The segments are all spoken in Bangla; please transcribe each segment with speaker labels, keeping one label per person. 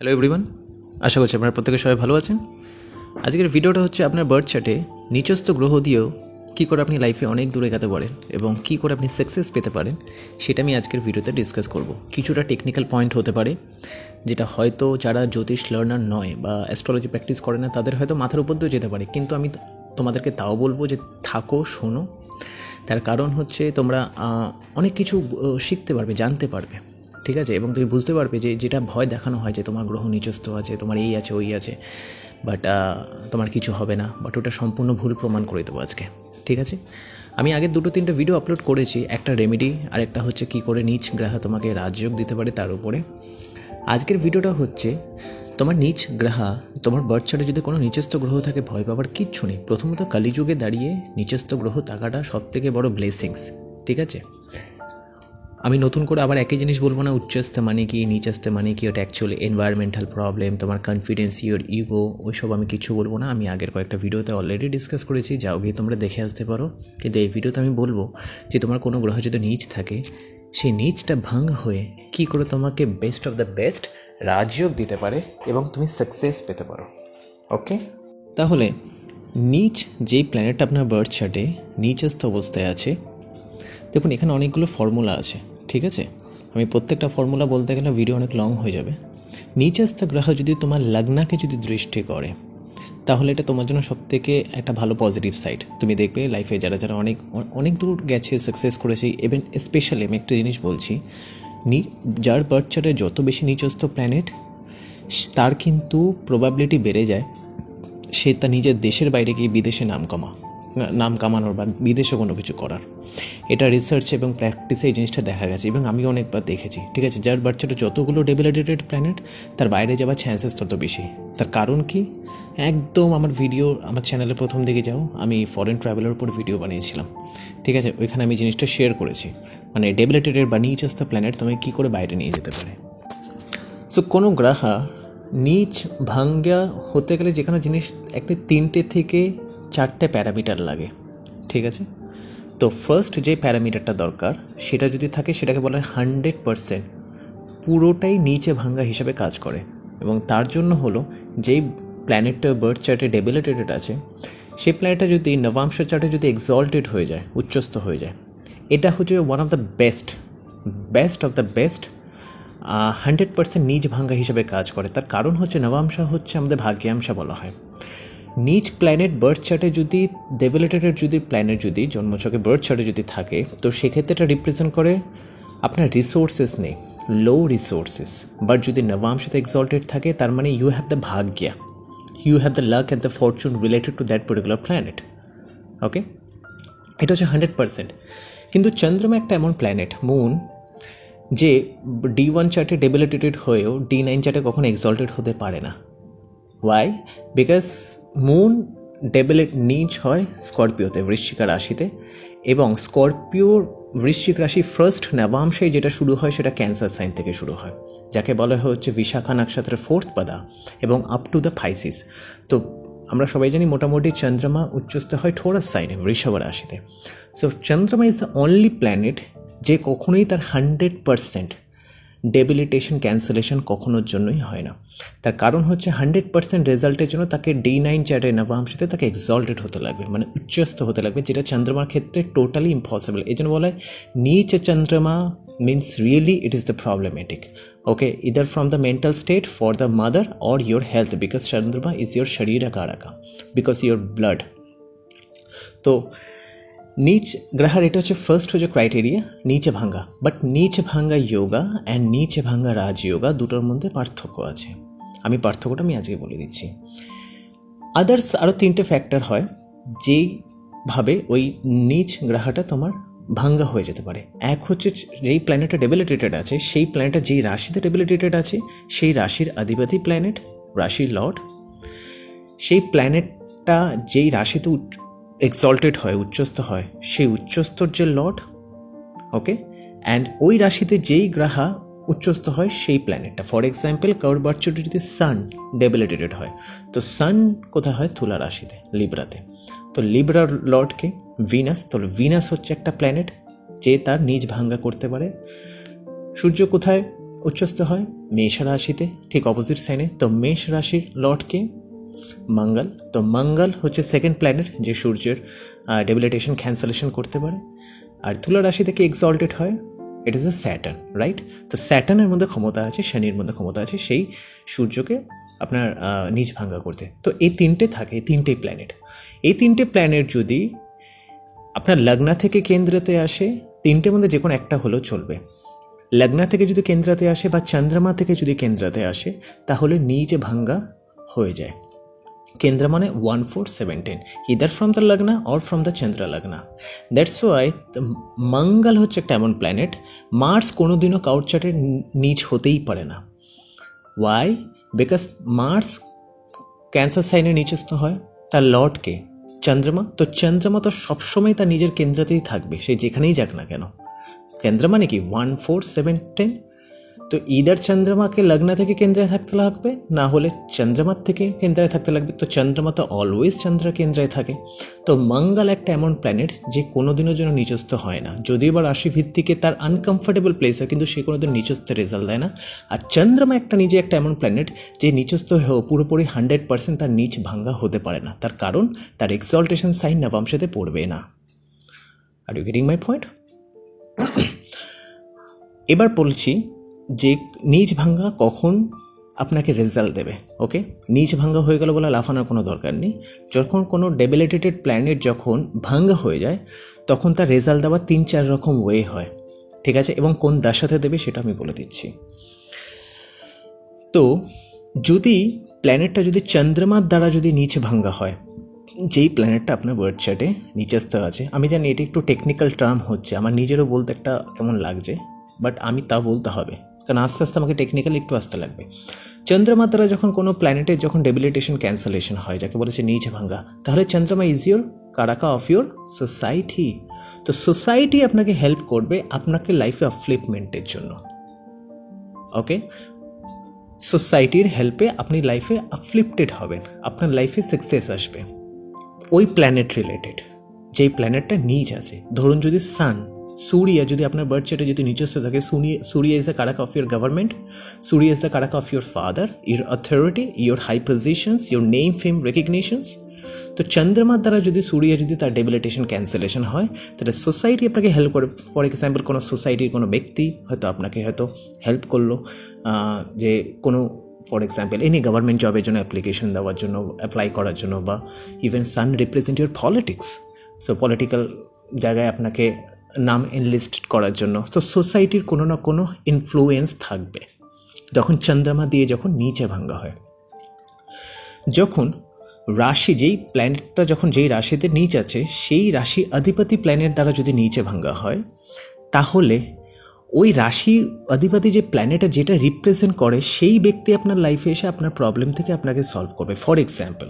Speaker 1: হ্যালো এভরিওয়ান, আশা করছি আপনারা প্রত্যেকে সবাই ভালো আছেন। আজকের ভিডিওটা হচ্ছে আপনার বার্থ চার্টে নিচস্থ গ্রহ দিয়েও কী করে আপনি লাইফে অনেক দূরে এগাতে পারেন এবং কী করে আপনি সাকসেস পেতে পারেন সেটা আমি আজকের ভিডিওতে ডিসকাস করব। কিছুটা টেকনিক্যাল পয়েন্ট হতে পারে যেটা হয়তো যারা জ্যোতিষ লার্নার নয় বা অ্যাস্ট্রোলজি প্র্যাকটিস করে না তাদের হয়তো মাথার উপর দিয়ে যেতে পারে, কিন্তু আমি তোমাদেরকে তাও বলবো যে থাকো, শোনো। তার কারণ হচ্ছে তোমরা অনেক কিছু শিখতে পারবে, জানতে পারবে, ঠিক আছে? এবং তুমি বুঝতে পারবে যে যেটা ভয় দেখানো হয় যে তোমার গ্রহ নিচস্থ আছে, তোমার এই আছে ওই আছে, বাট তোমার কিছু হবে না, বাট ওটা সম্পূর্ণ ভুল প্রমাণ করে দেবো আজকে, ঠিক আছে? আমি আগে 2-3টে ভিডিও আপলোড করেছি, একটা রেমেডি আর একটা হচ্ছে কী করে নিচ গ্রহ তোমাকে রাজযোগ দিতে পারে তার উপরে। আজকের ভিডিওটা হচ্ছে তোমার নিচ গ্রহ, তোমার বার্থ চার্টে যদি কোনো নিচস্থ গ্রহ থাকে ভয় পাবার কিচ্ছু নেই। প্রথমত কলিযুগে দাঁড়িয়ে নিচস্থ গ্রহ থাকাটা সবথেকে বড় ব্লেসিংস, ঠিক আছে? আমি নতুন করে আবার একই জিনিস বলবো না, উচ্চস্থ মানে কি নিচস্থ মানে কি, ওটা অ্যাকচুয়ালি এনভায়রনমেন্টাল প্রবলেম, তোমার কনফিডেন্স, ইওর ইগো, ওইসব আমি কিছু বলবো না। আমি আগের কয়েকটা ভিডিওতে অলরেডি ডিসকাস করেছি, যাও গিয়ে তোমরা দেখে আসতে পারো। কিন্তু এই ভিডিওতে আমি বলবো যে তোমার কোনো গ্রহ যদি নিচ থাকে সেই নিচটা ভাঙ হয়ে কী করে তোমাকে best of the best Rajyoga দিতে পারে এবং তুমি সাকসেস পেতে পারো। ওকে, তাহলে নিচ যেই প্ল্যানেটটা আপনার বার্থ চার্টে নিচস্থ অবস্থায় আছে, দেখুন এখানে অনেকগুলো ফর্মুলা আছে, ঠিক আছে? আমি প্রত্যেকটা ফর্মুলা বলতে গেলে ভিডিও অনেক লং হয়ে যাবে। নিচস্থ গ্রহ যদি তোমার লগ্নকে যদি দৃষ্টি করে তাহলে এটা তোমার জন্য সবথেকে একটা ভালো পজিটিভ সাইড। তুমি দেখবে লাইফে যারা যারা অনেক অনেক দূর গেছে, সাকসেস করেছে, ইভেন স্পেশালি আমি একটা জিনিস বলছি, যার বার্থ চার্টে যত বেশি নিচস্থ প্ল্যানেট তার কিন্তু প্রবাবিলিটি বেড়ে যায় সে তার নিজের দেশের বাইরে গিয়ে বিদেশে নাম কামানোর বা বিদেশে কোনো কিছু করার। এটা রিসার্চ এবং প্র্যাকটিসে এই জিনিসটা দেখা গেছে এবং আমি অনেকবার দেখেছি, ঠিক আছে? যার বার্থ চার্টে যতগুলো ডেবিলিটেটেড প্ল্যানেট তার বাইরে যাওয়ার চান্সেস তত বেশি। তার কারণ কি? একদম আমার ভিডিও আমার চ্যানেলে প্রথম দিকে যাও, আমি ফরেন ট্রাভেলের উপর ভিডিও বানিয়েছিলাম, ঠিক আছে? ওইখানে আমি জিনিসটা শেয়ার করেছি, মানে ডেবিলিটেটেড বা নিচস্থ প্ল্যানেট তোমায় কী করে বাইরে নিয়ে যেতে পারে। সো কোনো গ্রহ নিচ ভাঙ্গা হতে গেলে যেখানে জিনিস একটা 3টে থেকে 4টে প্যারামিটার লাগে, ঠিক আছে? তো ফার্স্ট যে প্যারামিটারটা দরকার সেটা যদি থাকে সেটাকে বলা হয় 100% পুরোটাই নিচে ভাঙ্গা হিসাবে কাজ করে। এবং তার জন্য হলো যেই প্ল্যানেটটা বার্থ চার্টে ডেবিলিটেটেড আছে সেই প্ল্যানেটটা যদি নবাংশ চার্টে যদি এক্সল্টেড হয়ে যায়, উচ্চস্থ হয়ে যায়, এটা হচ্ছে one of the best of the best 100% নিচ ভাঙ্গা হিসেবে কাজ করে। তার কারণ হচ্ছে নবাংশা হচ্ছে আমাদের ভাগ্যাংশা বলা হয়। নিচ প্ল্যানেট বার্থ চার্টে যদি ডেবিলিটেটেড যদি প্ল্যানেট যদি জন্মছকে বার্থ চার্টে যদি থাকে তো সেক্ষেত্রে এটা রিপ্রেজেন্ট করে আপনার রিসোর্সেস নেই, লো রিসোর্সেস। বাট যদি নবাংশতে এক্সল্টেড থাকে তার মানে ইউ হ্যাভ দ্য ভাগ্যা, you have the luck and the fortune related to that particular planet. Okay, এটা হচ্ছে 100%। কিন্তু চন্দ্রমা একটা এমন প্ল্যানেট, মুন, যে D1 চার্টে ডেবিলিটেটেড হয়েও D9 চার্টে কখনো এক্সল্টেড হতে পারে না। ওয়াই? বিকজ মুন নিচ হয় স্করপিওতে, বৃশ্চিক রাশিতে, এবং স্করপিওর বৃশ্চিক রাশি ফার্স্ট নবাংশে যেটা শুরু হয় সেটা ক্যান্সার সাইন থেকে শুরু হয়, যাকে বলা হচ্ছে বিশাখা নক্ষত্রের 4th পাদা এবং আপ টু দ্য পাইসিস। তো আমরা সবাই জানি মোটামুটি চন্দ্রমা উচ্চস্থ হয় ঠোরাস সাইনে, বৃষভ রাশিতে। সো চন্দ্রমা ইজ দ্য অনলি প্ল্যানেট যে কখনোই তার 100% ডেবিলিটেশন ক্যান্সেলেশন কখনোর জন্যই হয় না। তার কারণ হচ্ছে 100% রেজাল্টের জন্য তাকে D9 চার্টে নবাংশতে তাকে এক্সল্টেড হতে লাগবে, মানে উচ্চস্থ হতে লাগবে, যেটা চন্দ্রমার ক্ষেত্রে টোটালি ইম্পসিবল। এই জন্য বলা হয় নিচ চন্দ্রমা means really it is the problematic. Okay, either from the mental state for the mother or your health, because চন্দ্রমা ইজ ইয়োর শরীরা কারাকা, বিকজ ইয়োর ব্লাড। তো নিচ গ্রহের এটা হচ্ছে ফার্স্ট হচ্ছে ক্রাইটেরিয়া নিচে ভাঙ্গা। বাট নিচে ভাঙ্গা যোগা অ্যান্ড নিচে ভাঙ্গা রাজযোগা দুটোর মধ্যে পার্থক্য আছে। আমি পার্থক্যটা আজকে বলে দিচ্ছি। আদার্স আরও 3টে ফ্যাক্টর হয় যেইভাবে ওই নিচ গ্রহটা তোমার ভাঙ্গা হয়ে যেতে পারে। এক হচ্ছে যেই প্ল্যানেটটা ডেবিলিটেটেড আছে সেই প্ল্যানেটটা যেই রাশিতে ডেবিলিটেটেড আছে সেই রাশির অধিপতি প্ল্যানেট, রাশির লর্ড, সেই প্ল্যানেটটা যেই রাশিতে এক্সল্টেড হয়, উচ্চস্থ হয়, সেই উচ্চস্থর যে লর্ড, ওকে, অ্যান্ড ওই রাশিতে যেই গ্রহা উচ্চস্থ হয় সেই প্ল্যানেটটা। ফর এক্সাম্পল কারোর বার্থ চার্টে যদি সান ডেবিলিটেটেড হয় তো সান কোথায় হয়? তুলা রাশিতে, লিব্রাতে। তো লিব্রার লর্ডকে ভিনাস, তো ভিনাস হচ্ছে একটা প্ল্যানেট যে তার নিজ ভাঙ্গা করতে পারে। সূর্য কোথায়? উচ্চস্থ হয় মেষ রাশিতে, ঠিক অপোজিট সাইনে। তো মেষ রাশির লর্ডকে মঙ্গল। তো মঙ্গল হচ্ছে সেকেন্ড প্ল্যানেট যে সূর্যের ডেবিলিটেশন ক্যান্সেলেশন করতে পারে। আর তুলা রাশি থেকে এক্সল্টেড হয়, it is a Saturn, right? তো স্যাটার্নের মধ্যে ক্ষমতা আছে, শনির মধ্যে ক্ষমতা আছে সেই সূর্যকে আপনার নিজ ভাঙ্গা করতে। তো এই তিনটে থাকে, এই তিনটেই প্ল্যানেট। এই তিনটে প্ল্যানেট যদি আপনার লগ্ন থেকে কেন্দ্রতে আসে, তিনটের মধ্যে যে কোনো একটা হলেও চলবে। লগ্ন থেকে যদি কেন্দ্রতে আসে বা চন্দ্রমা থেকে যদি কেন্দ্রতে আসে, তাহলে নিজ ভাঙ্গা হয়ে যায়। কেন্দ্র মানে 1, 4, 7, 10, ইদার ফ্রম দ্য লগ্ন অর ফ্রম দ্য চন্দ্র লগ্ন। দ্যাটস ওয়াই মঙ্গল হচ্ছে একটা এমন প্ল্যানেট, মার্স কোনোদিনও কাউর চার্টে নিচ হতেই পারে না। ওয়াই? বিকজ মার্স ক্যান্সার সাইনে নিচস্থ হয়, তার লর্ডকে চন্দ্রমা। তো চন্দ্রমা তো সবসময় তার নিজের কেন্দ্রতেই থাকবে, সে যেখানেই যাক না কেন। কেন্দ্র মানে কি 1, 4, 7, 10। তো ইদার চন্দ্রমাকে লগ্ন থেকে কেন্দ্রে থাকতে লাগবে, না হলে চন্দ্রমার থেকে কেন্দ্রে থাকতে লাগবে। তো চন্দ্রমা তো অলওয়েজ চন্দ্র কেন্দ্রে থাকে। তো মঙ্গল একটা এমন প্ল্যানেট যে কোনোদিনের জন্য নিচস্থ হয় না, যদিও বা রাশি ভিত্তিকে তার আনকমফোর্টেবল প্লেস হয়, কিন্তু সে কোনোদিন নিচস্থ রেজাল্ট দেয় না। আর চন্দ্রমা একটা এমন প্ল্যানেট যে নিচস্থ হয়েও পুরোপুরি 100% তার নিচ ভাঙ্গা হতে পারে না, তার কারণ তার এক্সল্টেশন সাইন নবমসাতে পড়বে না। Are you getting my point? এবার বলছি যে নিজ ভাঙ্গা কখন আপনাকে রেজাল্ট দেবে। ওকে, নিজ ভাঙ্গা হয়ে গেল বলে লাফানোর কোনো দরকার নেই। যখন কোনো ডেবিলিটেটেড প্ল্যানেট যখন ভাঙ্গা হয়ে যায়, তখন তার রেজাল্ট দেওয়ার 3-4 রকম ওয়ে হয়, ঠিক আছে? এবং কোন দশাতে দেবে সেটা আমি বলে দিচ্ছি। তো যদি প্ল্যানেটটা যদি চন্দ্রমার দ্বারা যদি নিচ ভাঙ্গা হয়, যেই প্ল্যানেটটা আপনার বার্থ চার্টে নিচস্থ আছে, আমি জানি এটা একটু টেকনিক্যাল টার্ম হচ্ছে, আমার নিজেরও বলতে একটা কেমন লাগছে, বাট আমি তা বলতে হবে, কারণ আস্তে আস্তে আমাকে টেকনিক্যালি একটু আসতে লাগবে। চন্দ্রমা দ্বারা যখন কোনো প্ল্যানেটের যখন ডেবিলিটেশন ক্যান্সেলেশন হয়, যাকে বলেছে নিচ ভাঙ্গা, তাহলে চন্দ্রমা ইজ ইউর কারাকা অফ ইউর সোসাইটি। তো সোসাইটি আপনাকে হেল্প করবে আপনাকে লাইফে আপলিফমেন্টের জন্য। ওকে, সোসাইটির হেল্পে আপনি লাইফে আপলিফটেড হবেন, আপনার লাইফে সাকসেস আসবে। ওই প্ল্যানেট রিলেটেড যেই প্ল্যানেটটা নিচ আছে, ধরুন যদি সান, সূর্য যদি আপনার বার্থ চার্টে যদি নিচস্থ থাকে, সূর্য ইজ দ্য কারাকা অফ ইউর গভর্নমেন্ট, সূর্য ইজ দ্য কারাকা of your father, your authority, your high positions, your name, fame, recognitions. তো চন্দ্রমার দ্বারা যদি সূর্য যদি তার ডেবিলিটেশন ক্যান্সেলেশন হয়, তাহলে সোসাইটি আপনাকে হেল্প করে। ফর এক্সাম্পল, কোনো সোসাইটির কোনো ব্যক্তি হয়তো আপনাকে হয়তো হেল্প করলো, যে কোনো ফর এক্সাম্পল এনি গভর্নমেন্ট জবের জন্য অ্যাপ্লিকেশন দেওয়ার জন্য, অ্যাপ্লাই করার জন্য, বা even son represent your politics, so political জায়গায় আপনাকে নাম এনলিস্ট করার জন্য। তো সোসাইটির কোনো না কোনো ইনফ্লুয়েন্স থাকবে যখন চন্দ্রমা দিয়ে যখন নিচে ভাঙ্গা হয়। যখন রাশি, যেই প্ল্যানেটটা যখন যেই রাশিতে নিচ আছে, সেই রাশি অধিপতি প্ল্যানেট দ্বারা যদি নিচে ভাঙ্গা হয়, তাহলে ওই রাশির অধিপতি যে প্ল্যানেটটা যেটা রিপ্রেজেন্ট করে, সেই ব্যক্তি আপনার লাইফে এসে আপনার প্রবলেম থেকে আপনাকে সলভ করবে। ফর এক্সাম্পল,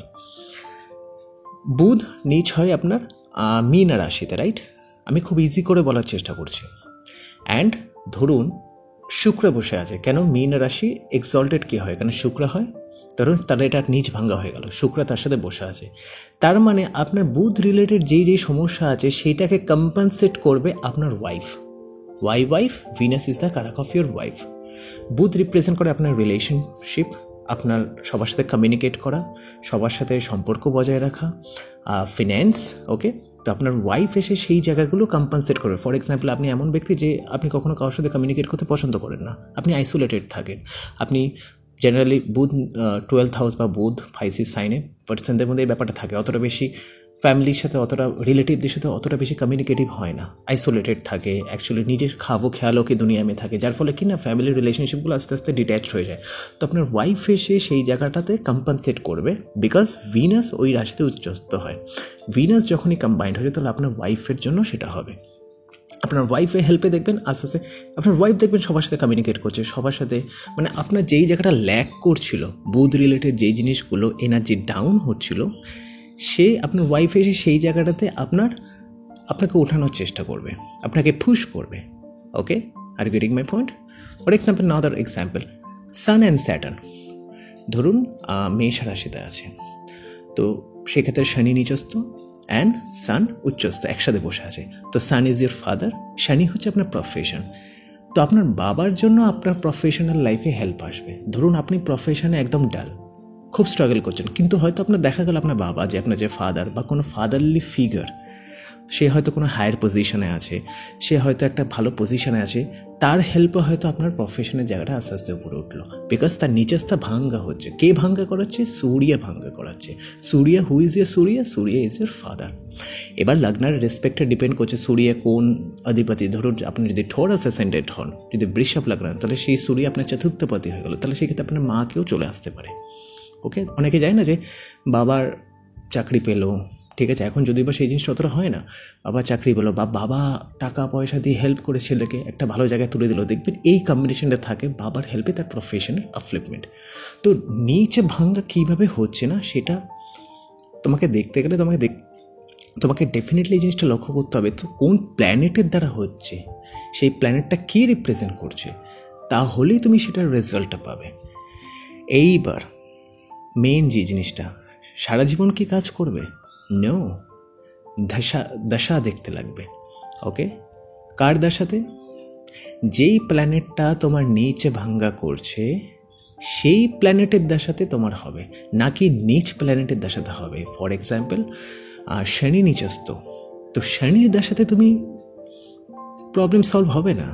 Speaker 1: বুধ নিচ হয় আপনার মীন রাশিতে, রাইট? আমি খুব ইজি করে বলার চেষ্টা করছি। অ্যান্ড ধরুন শুক্র বসে আছে, কেন মীন রাশি এক্সল্টেড কী হয়, কেন শুক্র হয়, ধরুন তাহলে এটা নিচ ভাঙ্গা হয়ে গেল, শুক্র তার সাথে বসে আছে। তার মানে আপনার বুধ রিলেটেড যেই সমস্যা আছে সেইটাকে কম্পেনসেট করবে আপনার wife. Wife, Venus is the কারাক অফ ইউর ওয়াইফ। বুধ রিপ্রেজেন্ট করে আপনার রিলেশনশিপ, আপনার সবার সাথে কমিউনিকেট করা, সবার সাথে সম্পর্ক বজায় রাখা, ফিন্যান্স। ওকে, তো আপনার ওয়াইফ এসে সেই জায়গাগুলো কম্পেনসেট করবে। ফর এক্সাম্পল, আপনি এমন ব্যক্তি যে আপনি কখনো কারোর সাথে কমিউনিকেট করতে পছন্দ করেন না, আপনি আইসোলেটেড থাকেন, আপনি জেনারেলি বুধ 12th হাউস বা বুধ ফাইসিস সাইনে পার্সনদের মধ্যে এই ব্যাপারটা থাকে, অতটা বেশি ফ্যামিলির সাথে, অতটা রিলেটিভদের সাথে অতটা বেশি কমিউনিকেটিভ হয় না, আইসোলেটেড থাকে, অ্যাকচুয়ালি নিজের খেয়ালও কি দুনিয়া মে থাকে, যার ফলে কি না ফ্যামিলির রিলেশনশিপগুলো আস্তে আস্তে ডিট্যাচড হয়ে যায়। তো আপনার ওয়াইফ এসে সেই জায়গাটাতে কম্পেনসেট করবে, বিকজ ভিনাস ওই রাশিতে উচ্চস্থ হয়। ভিনাস যখনই কম্বাইন্ড হয়ে যায়, তাহলে আপনার ওয়াইফের জন্য সেটা হবে। আপনার ওয়াইফের হেল্পে দেখবেন আস্তে আস্তে আপনার ওয়াইফ দেখবেন সবার সাথে কমিউনিকেট করছে, সবার সাথে, মানে আপনার যেই জায়গাটা ল্যাক করছিল, বুধ রিলেটেড যেই জিনিসগুলো এনার্জি ডাউন হচ্ছিল, সে আপনার ওয়াইফ এসে সেই জায়গাটাতে আপনাকে ওঠানোর চেষ্টা করবে, আপনাকে পুশ করবে। Okay, are you getting my point? For example, another example, sun and Saturn ধরুন মেষ রাশিতে আছে, তো সেক্ষেত্রে শনি নিচস্থ অ্যান্ড সান উচ্চস্থ একসাথে বসে আছে। তো সান ইজ ইউর ফাদার, শনি হচ্ছে আপনার প্রফেশন। তো আপনার বাবার জন্য আপনার প্রফেশনাল লাইফে হেল্প আসবে। ধরুন আপনি প্রফেশনে একদম ডাল, খুব স্ট্রাগল করছেন, কিন্তু হয়তো আপনার দেখা গেল আপনার বাবা যে আপনার যে ফাদার বা কোনো ফাদারলি ফিগার, সে হয়তো কোনো হায়ার পজিশনে আছে, সে হয়তো একটা ভালো পজিশনে আছে, তার হেল্পে হয়তো আপনার প্রফেশনের জায়গাটা আস্তে আস্তে উপরে উঠলো, বিকজ তার নিচেস্তা ভাঙ্গা হচ্ছে। কে ভাঙ্গা করাচ্ছে? সূর্য ভাঙ্গা করাচ্ছে। সূর্য, হু ইজ ইয়ার সূর্য? সূর্য ইজ ইয়ার ফাদার। এবার লগ্নের রেসপেক্টে ডিপেন্ড করছে সূর্য কোন অধিপতি। ধরুন আপনি যদি ঠোরাস অ্যাসেন্ডেন্ট হন, যদি বৃষভ লগ্ন, তাহলে সেই সূর্য আপনার চতুর্থপতি হয়ে গেল, তাহলে সেক্ষেত্রে আপনার মাকেও চলে আসতে পারে। ওকে, অনেকে যায় না যে বাবার চাকরি পেলো, ঠিক আছে, এখন যদি বা সেই জিনিসটা অতটা হয় না, বাবা চাকরি পেলো বা বাবা টাকা পয়সা দিয়ে হেল্প করে ছেলেকে একটা ভালো জায়গায় তুলে দিল, দেখবেন এই কম্বিনেশনটা থাকে বাবার হেল্পে তার প্রফেশনের আপলিফমেন্ট। তো নিচে ভাঙ্গা কীভাবে হচ্ছে না সেটা তোমাকে দেখতে গেলে তোমাকে ডেফিনেটলি এই জিনিসটা লক্ষ্য করতে হবে। তো কোন প্ল্যানেটের দ্বারা হচ্ছে, সেই প্ল্যানেটটা কী রিপ্রেজেন্ট করছে, তাহলেই তুমি সেটার রেজাল্টটা পাবে। এইবার মেন যে জিনিসটা, সারা জীবন কি কাজ করবে? নো, দশা দেখতে লাগবে। ওকে, কার দশাতে? যেই প্ল্যানেটটা তোমার নিচে ভাঙ্গা করছে সেই প্ল্যানেটের দশাতে তোমার হবে, নাকি নিচ প্ল্যানেটের দশাতে হবে। ফর এক্সাম্পল শনি নিচস্ত, তো শনির দশাতে তুমি প্রবলেম সলভ হবে না।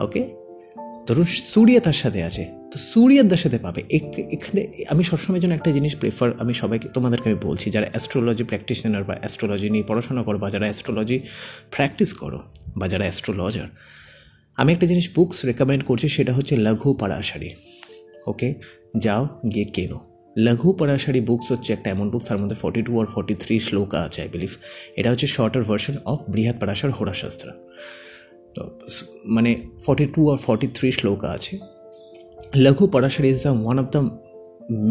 Speaker 1: ওকে, ধরুন সূর্য তার সাথে আছে, তো সূর্যের দশাতে পাবে। এখানে আমি সবসময় জন্য একটা জিনিস প্রেফার, আমি সবাইকে তোমাদেরকে আমি বলছি, যারা অ্যাস্ট্রোলজি প্র্যাকটিশনার বা অ্যাস্ট্রোলজি নিয়ে পড়াশোনা করো, বা যারা অ্যাস্ট্রোলজি প্র্যাকটিস করো, বা যারা অ্যাস্ট্রোলজার, আমি একটা জিনিস বুকস রেকমেন্ড করছি, সেটা হচ্ছে লঘু পরাশরী। ওকে, যাও গিয়ে কেনো। লঘু পরাশরী বুকস হচ্ছে একটা এমন বুকস, তার মধ্যে 42 or 43 শ্লোকা আছে আই বিলিভ। এটা হচ্ছে শর্টার ভার্সন অফ বৃহৎ পরাশর হোরাশাস্ত্র। তো মানে 42 or 43 শ্লোকা আছে। লঘু Parashar is one of the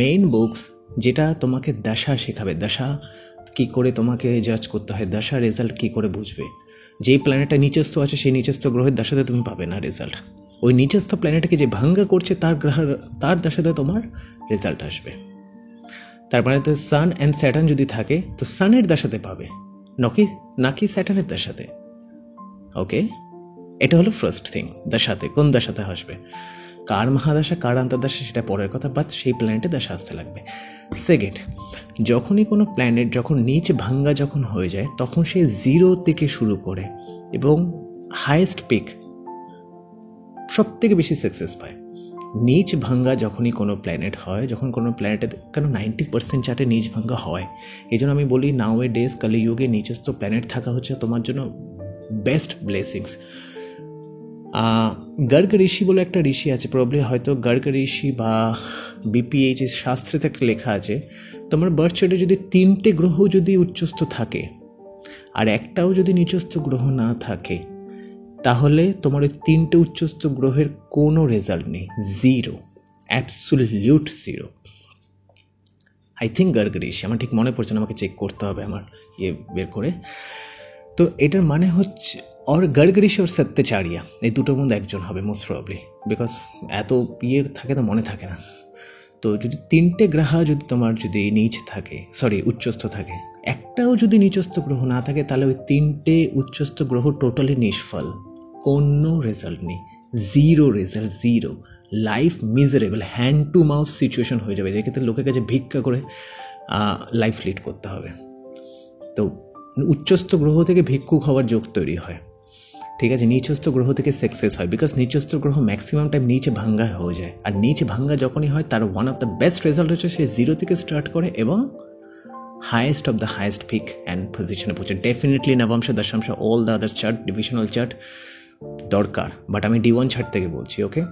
Speaker 1: main books, যেটা তোমাকে দশা শেখাবে, দশা কী করে তোমাকে জাজ করতে হয়, দশা রেজাল্ট কী করে বুঝবে। যেই প্ল্যানেটটা নিচস্থ আছে সেই নিচস্থ গ্রহের দশাতে তুমি পাবে না রেজাল্ট, ওই নিচস্থ প্ল্যানেটকে যে ভাঙ্গা করছে তার দশাতে তোমার রেজাল্ট আসবে। তারপরে তো সান অ্যান্ড স্যাটার্ন যদি থাকে, তো সানের দশাতে পাবে, নাকি স্যাটার্নের দশাতে। ওকে, এটা হলো ফার্স্ট থিং, দশাতে কোন দশাতে আসবে। কার মহাদশা কার অন্তর্দশা সেটা পরের কথা, বাট সেই প্ল্যানেটে দশা আসতে লাগবে। সেকেন্ড, যখনই কোনো প্ল্যানেট যখন নিচ ভাঙ্গা যখন হয়ে যায়, তখন সে 0 থেকে শুরু করে এবং হায়েস্ট পিক সব থেকে বেশি সাকসেস পায়। নিচ ভাঙ্গা যখনই কোনো প্ল্যানেট হয়, যখন কোনো প্ল্যানেটে, কেন 90% চার্টে নিচ ভাঙ্গা হয়, এই জন্য আমি বলি নাও এ ডেজ কলিযুগে নিচস্থ প্ল্যানেট থাকা হচ্ছে তোমার জন্য বেস্ট ব্লেসিংস। গর্গ ঋষি বলে একটা ঋষি আছে, প্রবলি হয়তো গর্গ ঋষি বা BPH শাস্ত্রেতে একটা লেখা আছে, তোমার বার্থ চার্টে যদি 3টে গ্রহ যদি উচ্চস্থ থাকে আর একটাও যদি নিচস্থ গ্রহ না থাকে, তাহলে তোমার ওই 3টে উচ্চস্থ গ্রহের কোনো রেজাল্ট নেই, 0, অ্যাবসোলিউট 0। আই থিঙ্ক গর্গ ঋষি, আমার ঠিক মনে পড়ছে না, আমাকে চেক করতে হবে আমার বের করে। তো এটার মানে হচ্ছে और गर्ग ऋषि और सत्याचार्य, এই দুটোর মধ্যে একজন হবে মোস্ট প্রবলি, বিকজ এত থাকে তো মনে থাকে না। তো যদি 3টে গ্রহ যদি তোমার যদি নিচ থাকে, উচ্চস্থ থাকে, একটাও যদি নিচস্থ গ্রহ না থাকে, তাহলে ওই 3টে উচ্চস্থ গ্রহ টোটালি নিষ্ফল, কোনো রেজাল্ট নেই, 0 result, 0। Life miserable, hand to mouth situation হয়ে যাবে, যেক্ষেত্রে লোকের কাছে ভিক্ষা করে লাইফ লিড করতে হবে। তো উচ্চস্থ গ্রহ থেকে ভিক্ষুক হওয়ার যোগ তৈরি হয়, ঠিক আছে। নিচস্থ গ্রহ থেকে সাকসেস হয়, বিকজ নিচস্থ গ্রহ ম্যাক্সিমাম টাইম নিচে ভাঙ্গা হয়ে যায়, আর নিচে ভাঙ্গা যখনই হয় তার one of the best result হচ্ছে সে 0 থেকে স্টার্ট করে এবং highest of the highest peak and পজিশনে পৌঁছে। ডেফিনেটলি নবংশ দশাংশ all the other chart, divisional chart দরকার, বাট আমি D1 চার্ট থেকে বলছি। ওকে,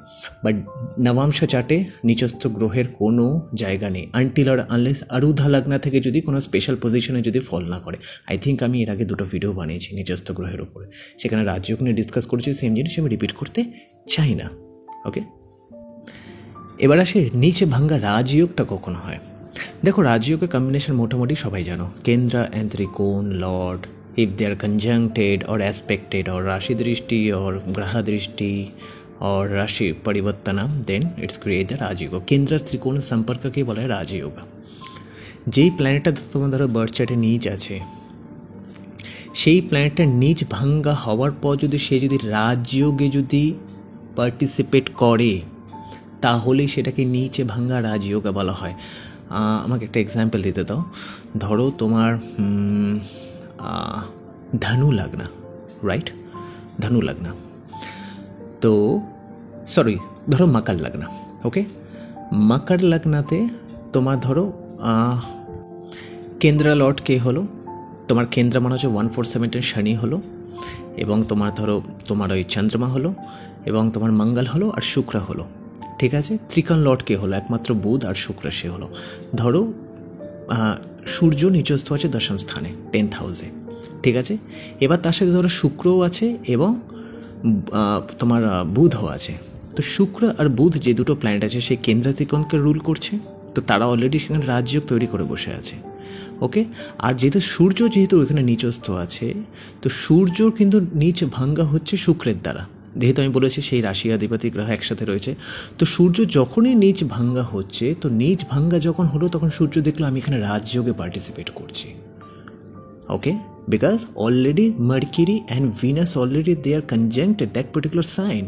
Speaker 1: বাট নবাংশ চার্টে নিচস্থ গ্রহের কোনো জায়গা নেই আনটিল আর আনলেস আরুধা লগ্ন থেকে যদি কোনো স্পেশাল পজিশনে যদি ফল না করে। আই থিঙ্ক আমি এর আগে 2টো ভিডিও বানিয়েছি নিচস্থ গ্রহের উপরে, সেখানে রাজযোগ নিয়ে ডিসকাস করেছি, সেম জিনিস আমি রিপিট করতে চাই না। ওকে, এবার আসে নিচে ভাঙ্গা রাজযোগটা কখন হয়। দেখো, রাজযোগের কম্বিনেশন মোটামুটি সবাই জানো, কেন্দ্র অ্যান্ড ত্রিকোণ lord, if they are conjuncted or aspected or rashi drishti or graha drishti or rashi parivartana, then it's create the rajyoga. কেন্দ্র ত্রিকোণ সম্পর্ককে বলা হয় রাজযোগা। যেই প্ল্যানেটটা তোমার ধরো বার্থ চার্টে নিচ আছে, সেই প্ল্যানেটটার নিচ ভাঙ্গা হওয়ার পর যদি সে যদি রাজযোগে যদি পার্টিসিপেট করে তাহলেই সেটাকে নিচে ভাঙ্গা রাজযোগা বলা হয়। আমাকে একটা এক্সাম্পল দিতে দাও। ধরো তোমার ধনু লগ্ন, রাইট? ধনু লগ্ন, তো সরি ধরো মকর লগ্ন, ওকে? মকর লগ্নাতে তোমার ধরো কেন্দ্রা লর্ড কে হলো? তোমার কেন্দ্র মানে হচ্ছে 147 শনি হলো, এবং তোমার ধরো তোমার ওই চন্দ্রমা হলো, এবং তোমার মঙ্গল হলো, আর শুক্র হলো, ঠিক আছে? ত্রিকোণ লর্ড কে হলো? একমাত্র বুধ আর শুক্র সে হলো। ধরো সূর্য নিচস্থ আছে দশম স্থানে 10th হাউসে, ঠিক আছে? এবার তার সাথে ধরো শুক্রও আছে এবং তোমার বুধও আছে। তো শুক্র আর বুধ যে দুটো প্ল্যানেট আছে সেই কেন্দ্র ত্রিকোণকে রুল করছে, তো তারা অলরেডি সেখানে রাজযোগ তৈরি করে বসে আছে, ওকে? আর যেহেতু এখানে নিচস্থ আছে, তো সূর্যর কিন্তু নিচ ভাঙ্গা হচ্ছে শুক্রের দ্বারা, যেহেতু আমি বলেছি সেই রাশি অধিপতি গ্রহ একসাথে রয়েছে। তো সূর্য যখনই নিচ ভাঙ্গা হচ্ছে, তো নিচ ভাঙ্গা যখন হলো তখন সূর্য দেখলো আমি এখানে রাজযোগে পার্টিসিপেট করছি, okay? Because already Mercury and Venus already they are conjunct at that particular sign.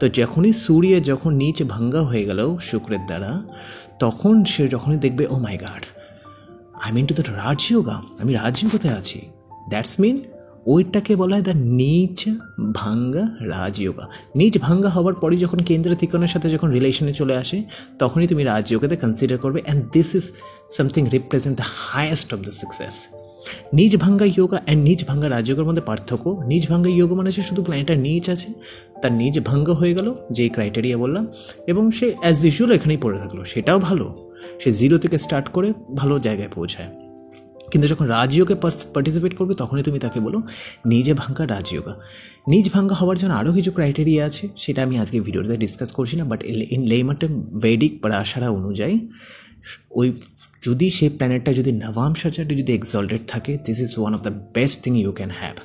Speaker 1: তো যখনই সূর্য যখন নিচ ভাঙ্গা হয়ে গেল শুক্রের দ্বারা, তখন সে যখনই দেখবে oh my god, I mean to the রাজযোগা, আমি রাজযোগতে আছি, দ্যাটস মিন ওইটাকে বলা হয় দ্য নিচ ভাঙ্গা রাজযোগা। নিচ ভাঙ্গা হওয়ার পরই যখন কেন্দ্র ত্রিকোণের সাথে যখন রিলেশনে চলে আসে, তখনই তুমি রাজযোগাতে কনসিডার করবে, and this is something represent the highest of the success. নিজ ভাঙ্গা যোগা অ্যান্ড নিজ ভাঙ্গা রাজযোগের মধ্যে পার্থক্য, নিজ ভাঙ্গা যোগ মানে হচ্ছে শুধু প্ল্যানেটার নিচ আছে, তার নিজ ভাঙ্গ হয়ে গেল যেই ক্রাইটেরিয়া বললাম, এবং সে অ্যাজ ইউজুয়াল এখানেই পড়ে থাকলো, সেটাও ভালো, সে জিরো থেকে স্টার্ট করে ভালো জায়গায় পৌঁছায়। কিন্তু যখন রাজযোগে পার্টিসিপেট করবে তখনই তুমি তাকে বলো নিজে ভাঙ্গা রাজযোগা। নিজ ভাঙ্গা হওয়ার জন্য আরও কিছু ক্রাইটেরিয়া আছে, সেটা আমি আজকে ভিডিওতে ডিসকাস করছি না, বাট ইন লেইমার্টে বৈদিক পরাশরা অনুযায়ী ওই যদি সেই প্ল্যানেটটা যদি নবাংশ চার্টে যদি এক্সল্টেড থাকে, this is one of the best thing you can have.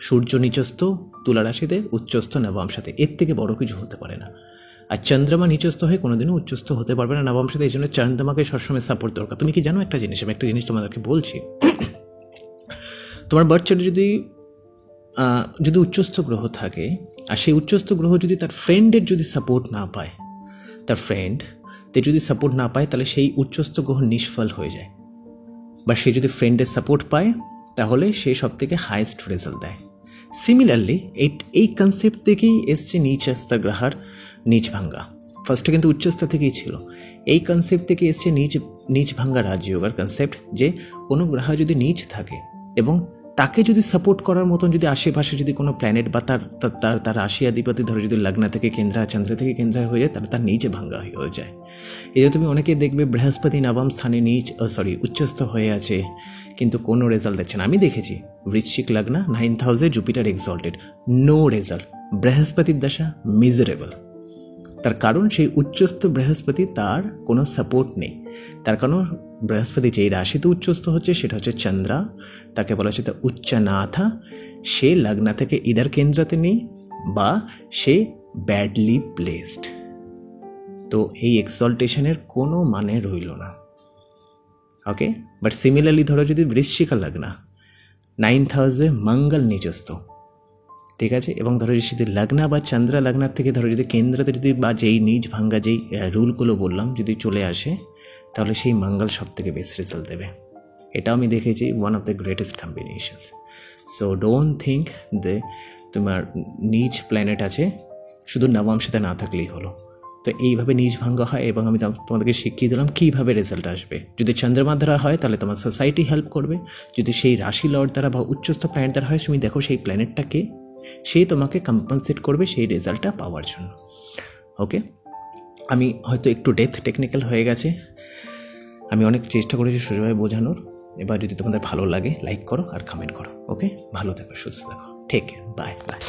Speaker 1: সূর্য নিচস্থ তুলা রাশিতে, উচ্চস্থ নবাংশতে, এর থেকে বড় কিছু হতে পারে না। আর চন্দ্রমা নিচস্থ হয়ে কোনোদিনও উচ্চস্থ হতে পারবে না নবাংশতে, এই জন্য চন্দ্রমাকে সবসময় সাপোর্ট দরকার। তুমি কি জানো একটা জিনিস? আমি একটা জিনিস তোমাদেরকে বলছি, তোমার বার্থ চার্টে যদি উচ্চস্থ গ্রহ থাকে, আর সেই উচ্চস্থ গ্রহ যদি তার ফ্রেন্ডের যদি সাপোর্ট না পায়, তার ফ্রেন্ডদের যদি সাপোর্ট না পায়, তাহলে সেই উচ্চস্থ গ্রহ নিষ্ফল হয়ে যায়। বা সে যদি ফ্রেন্ডের সাপোর্ট পায়, তাহলে সে সব থেকে হাইয়েস্ট রেজাল্ট দেয়। সিমিলারলি এই কনসেপ্ট থেকেই এসছে নিচস্থ গ্রহের নিচ ভাঙ্গা। ফার্স্টে কিন্তু উচ্চস্থ থেকেই ছিল, এই কনসেপ্ট থেকে এসছে নিচ ভাঙ্গা রাজযোগার কনসেপ্ট, যে কোনো গ্রহ যদি নিচ থাকে এবং তাকে যদি সাপোর্ট করার মতন যদি আশেপাশে যদি কোনো প্ল্যানেট বা তার রাশি অধিপতি ধরো যদি লগ্ন থেকে কেন্দ্র, চন্দ্র থেকে কেন্দ্র হয়ে যায়, তাহলে তার নিচে ভাঙ্গা হয়ে যায়। এই যে তুমি অনেকে দেখবে বৃহস্পতি নবম স্থানে উচ্চস্থ হয়ে আছে, কিন্তু কোনো রেজাল্ট দিচ্ছে না। আমি দেখেছি বৃশ্চিক লগ্ন 9th হাউসে জুপিটার এক্সল্টেড, নো রেজাল্ট, বৃহস্পতির দশা মিজারেবল। তার কারণ সেই উচ্চস্থ বৃহস্পতি তার কোনো সাপোর্ট নেই। তার কারণ বৃহস্পতি যেই রাশিতে উচ্চস্থ হচ্ছে সেটা হচ্ছে চন্দ্রা, তাকে বলা হচ্ছে উচ্চনাথা। সে লগ্ন থেকে ইদার কেন্দ্রতে নেই বা সে ব্যাডলি প্লেসড, তো এই এক্সল্টেশনের কোনো মানে রইল না, ওকে? বাট সিমিলারলি ধরো যদি বৃশ্চিক লগ্ন 9th হাউসে মঙ্গল নিচস্থ, ঠিক আছে, এবং ধরো যদি লগ্ন বা চন্দ্র লগ্নার থেকে ধরো যদি কেন্দ্রতে যদি বা যেই নিজ ভাঙ্গা যেই রুলগুলো বললাম যদি চলে আসে, তাহলে সেই মঙ্গল সব থেকে বেস্ট রেজাল্ট দেবে। এটাও আমি দেখেছি, one of the greatest combinations. So don't think যে তোমার নিজ প্ল্যানেট আছে শুধু নবাংশতে না থাকলেই হলো। তো এইভাবে নিজ ভাঙ্গা হয়, এবং আমি তোমাদেরকে শিখিয়ে দিলাম কীভাবে রেজাল্ট আসবে। যদি চন্দ্রমা দ্বারা হয় তাহলে তোমার সোসাইটি হেল্প করবে, যদি সেই রাশি লর্ড দ্বারা বা উচ্চস্থ প্ল্যানেট দ্বারা হয়, তুমি দেখো সেই প্ল্যানেটটাকে সে তোমাকে কম্পেনসেট করবে সেই রেজাল্টটা পাওয়ার জন্য, ওকে? আমি হয়তো একটু টেকনিক্যাল হয়ে গেছে, আমি অনেক চেষ্টা করেছি সোজাভাবে বোঝানোর। এবার যদি তোমাদের ভালো লাগে লাইক করো আর কমেন্ট করো, ওকে? ভালো থেকো, সুস্থ থাকো, ঠিক, বাই বাই।